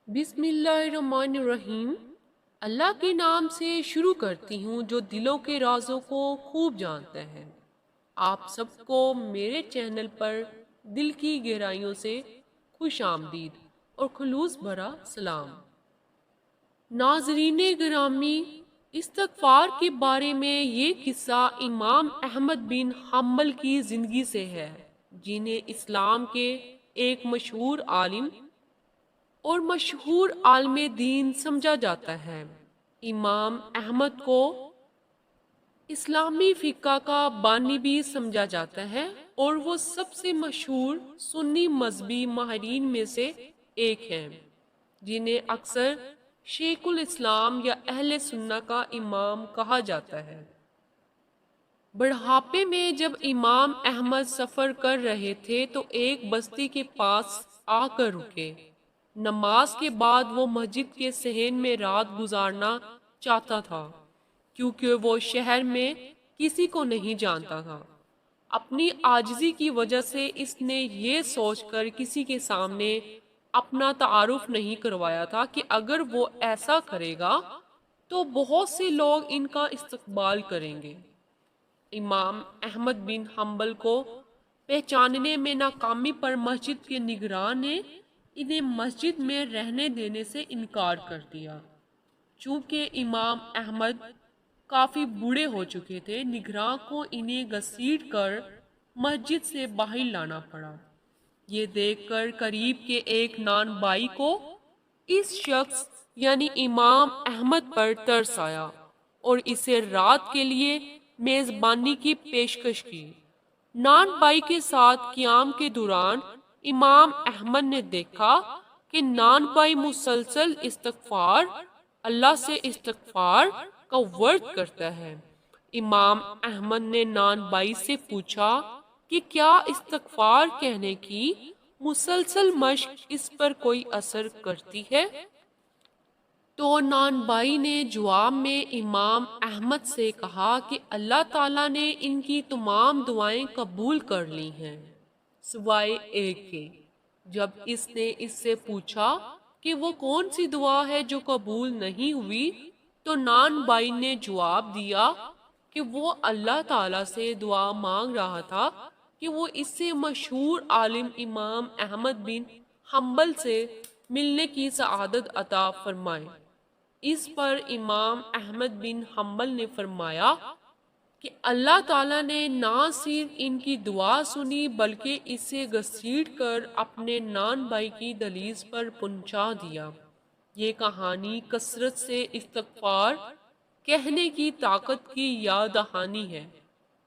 بسم اللہ الرحمن الرحیم۔ اللہ کے نام سے شروع کرتی ہوں جو دلوں کے رازوں کو خوب جانتا ہے۔ آپ سب کو میرے چینل پر دل کی گہرائیوں سے خوش آمدید اور خلوص بھرا سلام۔ ناظرین گرامی، استغفار کے بارے میں یہ قصہ امام احمد بن حنبل کی زندگی سے ہے، جنہیں اسلام کے ایک مشہور عالم اور مشہور عالم دین سمجھا جاتا ہے۔ امام احمد کو اسلامی فقہ کا بانی بھی سمجھا جاتا ہے اور وہ سب سے مشہور سنی مذہبی ماہرین میں سے ایک ہیں، جنہیں اکثر شیخ الاسلام یا اہل سنہ کا امام کہا جاتا ہے۔ بڑھاپے میں جب امام احمد سفر کر رہے تھے تو ایک بستی کے پاس آ کر رکے۔ نماز کے بعد وہ مسجد کے صحن میں رات گزارنا چاہتا تھا، کیونکہ وہ شہر میں کسی کو نہیں جانتا تھا۔ اپنی عاجزی کی وجہ سے اس نے یہ سوچ کر کسی کے سامنے اپنا تعارف نہیں کروایا تھا کہ اگر وہ ایسا کرے گا تو بہت سے لوگ ان کا استقبال کریں گے۔ امام احمد بن حنبل کو پہچاننے میں ناکامی پر مسجد کے نگراں نے انہیں مسجد میں رہنے دینے سے انکار کر دیا۔ چونکہ امام احمد کافی بوڑھے ہو چکے تھے، نگراں کو انہیں گھسیٹ کر مسجد سے باہر لانا پڑا۔ یہ دیکھ کر قریب کے ایک نان بائی کو اس شخص یعنی امام احمد پر ترس آیا اور اسے رات کے لیے میزبانی کی پیشکش کی۔ نان بائی کے ساتھ قیام کے دوران امام احمد نے دیکھا کہ نان بائی مسلسل استغفار، اللہ سے استغفار کا ورد کرتا ہے۔ امام احمد نے نان بائی سے پوچھا کہ کیا استغفار کہنے کی مسلسل مشق اس پر کوئی اثر کرتی ہے؟ تو نان بائی نے جواب میں امام احمد سے کہا کہ اللہ تعالیٰ نے ان کی تمام دعائیں قبول کر لی ہیں سوائے ایک کے۔ جب اس نے اس سے پوچھا کہ وہ کون سی دعا ہے جو قبول نہیں ہوئی، تو نان بائی نے جواب دیا کہ وہ اللہ تعالیٰ سے دعا مانگ رہا تھا کہ وہ اس سے مشہور عالم امام احمد بن حنبل سے ملنے کی سعادت عطا فرمائے۔ اس پر امام احمد بن حنبل نے فرمایا کہ اللہ تعالیٰ نے نہ صرف ان کی دعا سنی بلکہ اسے گھسیٹ کر اپنے نان بھائی کی دہلیز پر پہنچا دیا۔ یہ کہانی کثرت سے استغفار کہنے کی طاقت کی یاد دہانی ہے،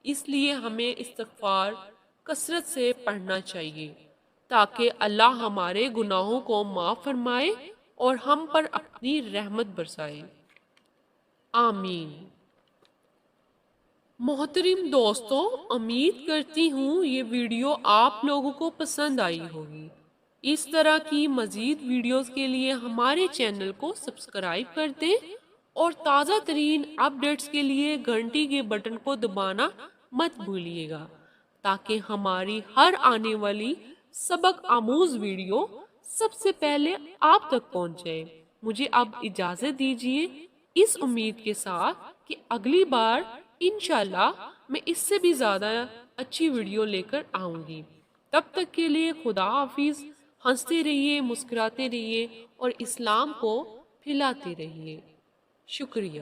اس لیے ہمیں استغفار کثرت سے پڑھنا چاہیے تاکہ اللہ ہمارے گناہوں کو معاف فرمائے اور ہم پر اپنی رحمت برسائے۔ آمین۔ محترم دوستوں، امید کرتی ہوں یہ ویڈیو آپ لوگوں کو پسند آئی ہوگی۔ اس طرح کی مزید ویڈیوز کے لیے ہمارے چینل کو سبسکرائب کر دیں اور تازہ ترین اپڈیٹس کے لیے گھنٹی کے بٹن کو دبانا مت بھولیے گا تاکہ ہماری ہر آنے والی سبق آموز ویڈیو سب سے پہلے آپ تک پہنچے۔ مجھے اب اجازت دیجیے، اس امید کے ساتھ کہ اگلی بار انشاءاللہ میں اس سے بھی زیادہ اچھی ویڈیو لے کر آؤں گی۔ تب تک کے لیے خدا حافظ۔ ہنستے رہیے، مسکراتے رہیے اور اسلام کو پھیلاتے رہیے۔ شکریہ۔